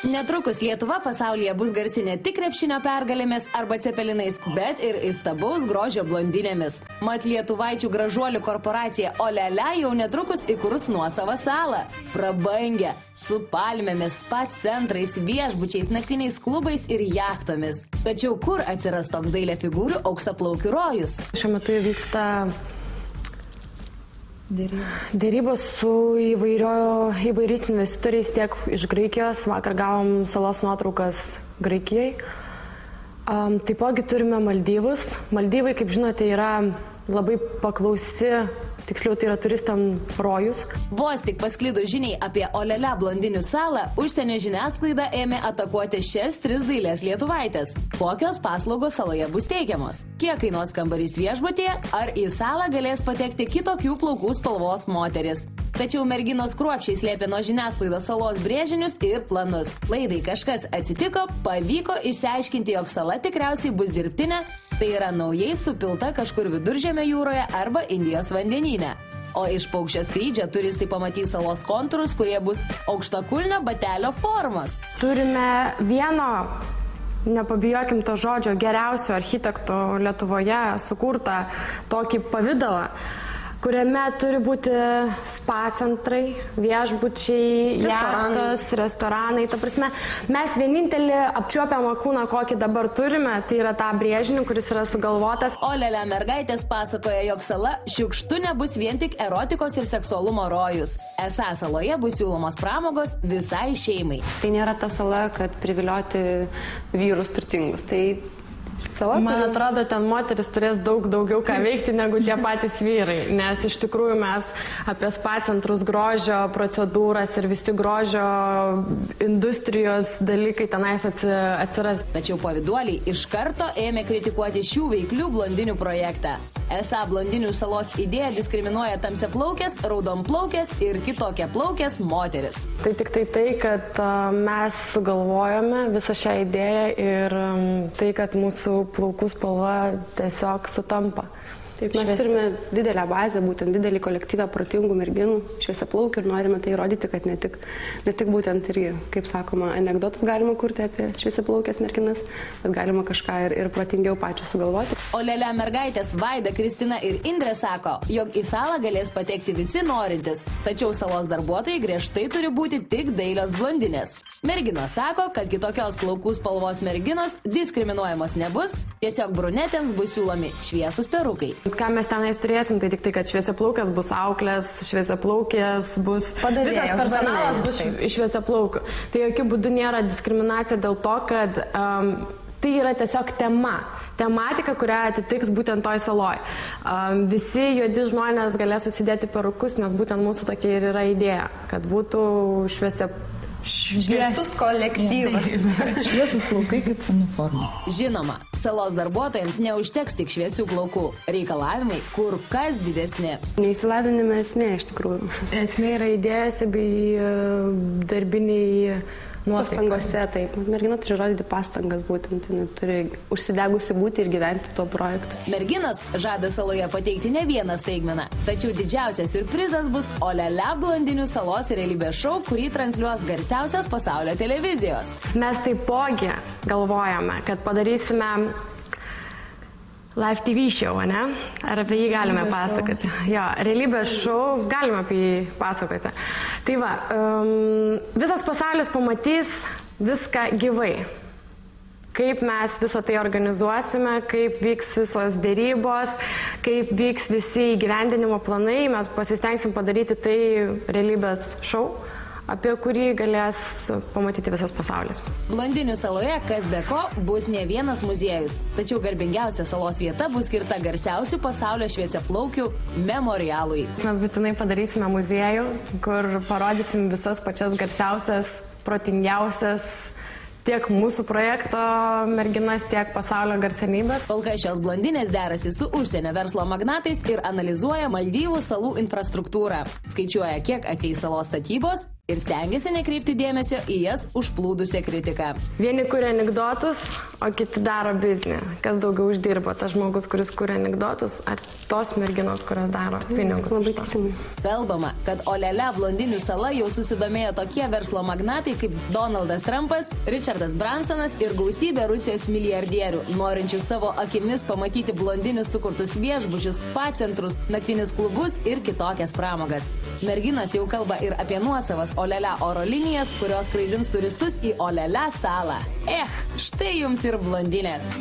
Netrukus Lietuva pasaulyje bus garsi ne tik krepšinio pergalėmis arba cepelinais, bet ir įstabaus grožio blondinėmis. Mat lietuvaičių gražuolių korporacija Olele jau netrukus įkurs nuosavą salą. Prabangę, su palmėmis, spa centrais, viešbučiais, naktiniais klubais ir jachtomis. Tačiau kur atsiras toks dailė figūrių auksaplaukių rojus? Šiuo metu vyksta dėrybos su įvairiais investitoriais tiek iš Graikijos. Vakar gavom salos nuotraukas Graikijai. Taipogi turime Maldyvus. Maldyvai, kaip žinote, yra labai paklausi, tiksliau tai yra turistam rojus. Vos tik pasklidus žiniai apie Olele blondinių salą, užsienio žiniasklaida ėmė atakuoti šias 3 dailės lietuvaitės. Kokios paslaugos saloje bus teikiamos? Kiek kainuos kambarys viešbutyje? Ar į salą galės patekti kitokių plaukų spalvos moteris? Tačiau merginos kruopščiai slėpė nuo žiniasklaidos salos brėžinius ir planus. Laidai Kažkas atsitiko, pavyko išsiaiškinti, jog sala tikriausiai bus dirbtinė, tai yra naujai supilta kažkur Viduržemio jūroje arba Indijos vandenyne. O iš paukščio skrydžio turistai pamatys salos kontūrus, kurie bus aukštakulnio batelio formos. Turime vieno, nepabijokim to žodžio, geriausio architekto Lietuvoje sukurtą tokį pavidalą, kuriame turi būti spa centrai, viešbučiai, jachtos, restoranai. Ta prasme, mes vienintelį apčiuopiamą kūną, kokį dabar turime, tai yra tą brėžinį, kuris yra sugalvotas. Olele mergaitės pasakoja, jog sala šiukštu nebus vien tik erotikos ir seksualumo rojus. Esą saloje bus siūlomos pramogos visai šeimai. Tai nėra ta sala, kad privilioti vyrus turtingus. Tai man atrodo, ten moteris turės daugiau ką veikti negu tie patys vyrai, nes iš tikrųjų mes apie spa centrus, grožio procedūras ir visi grožio industrijos dalykai tenais atsiras. Tačiau paviduoliai iš karto ėmė kritikuoti šių veiklių blondinių projektą. Esą blondinių salos idėja diskriminuoja tamsiaplaukės, raudonplaukės ir kitokiaplaukės moteris. Tai tik tai, kad mes sugalvojome visą šią idėją ir tai, kad mūsų plaukų spalva tiesiog sutampa. Taip, mes turime didelę bazę, būtent didelį kolektyvą protingų merginų, šviesiaplaukių ir norime tai įrodyti, kad ne tik būtent irgi, kaip sakoma, anekdotus galima kurti apie šviesiaplaukės merginas, bet galima kažką ir protingiau pačią sugalvoti. Olele mergaitės Vaida, Kristina ir Indrė sako, jog į salą galės patekti visi norintis, tačiau salos darbuotojai griežtai turi būti tik dailios blondinės. Merginos sako, kad kitokios plaukų spalvos merginos diskriminuojamos nebus, tiesiog brunetėms bus siūlomi šviesūs perukai. Ką mes tenais turėsim, tai tik tai, kad šviesiaplaukės bus auklės, šviesiaplaukės bus visas personalas bus šviesiaplaukių. Tai jokių būdų nėra diskriminacija dėl to, kad tai yra tiesiog tematika, kurią atitiks būtent toj saloj. Visi juodi žmonės galės susidėti perukus, nes būtent mūsų tokia ir yra idėja, kad būtų šviesus kolektyvas. Šviesus plaukai kaip uniforma. Žinoma, salos darbuotojams neužteks tik šviesių plaukų. Reikalavimai kur kas didesni. Neįsilavinime esmė iš tikrųjų. Esmė yra idėjose bei darbiniai pastangose, taip. Mergina turi rodyti pastangas būtent, turi užsidegusi būti ir gyventi tuo projektu. Merginos žada saloje pateikti ne vieną staigmeną, tačiau didžiausias siurprizas bus Olele blondinių salos realybės šou, kurį transliuos garsiausios pasaulio televizijos. Mes taipogi galvojame, kad padarysime live TV show, ne? Ar apie jį galime pasakoti? Jo, realybės šou, galime apie jį pasakoti. Tai va, visas pasaulis pamatys viską gyvai. Kaip mes visą tai organizuosime, kaip vyks visos dėrybos, kaip vyks visi įgyvendinimo planai. Mes pasistengsim padaryti tai realybės šou, apie kurį galės pamatyti visas pasaulis. Blondinių saloje, kas be ko, bus ne vienas muziejus. Tačiau garbingiausia salos vieta bus skirta garsiausių pasaulio šviesiaplaukių memorialui. Mes būtinai padarysime muziejų, kur parodysim visas pačias garsiausias, protingiausias tiek mūsų projekto merginas, tiek pasaulio garsenybės. Kol kas šios blondinės derasi su užsienio verslo magnatais ir analizuoja Maldyvų salų infrastruktūrą. Skaičiuoja, kiek atsieis salos statybos ir stengiasi nekreipti dėmesio į jas užplūdusią kritiką. Vieni kuria anekdotus, o kiti daro biznį. Kas daugiau uždirba, tas žmogus, kuris kuria anekdotus, ar tos merginos, kurios daro pinigus? Labai teisingai. Kalbama, kad Olele blondinių sala jau susidomėjo tokie verslo magnatai kaip Donaldas Trumpas, Richardas Bransonas ir gausybė Rusijos milijardierių, norinčių savo akimis pamatyti blondinius sukurtus viešbučius, spa centrus, naktinius klubus ir kitokias pramogas. Merginos jau kalba ir apie nuosavas Olele oro linijas, kurios skraidins turistus į Olele salą. Štai jums ir blondinės.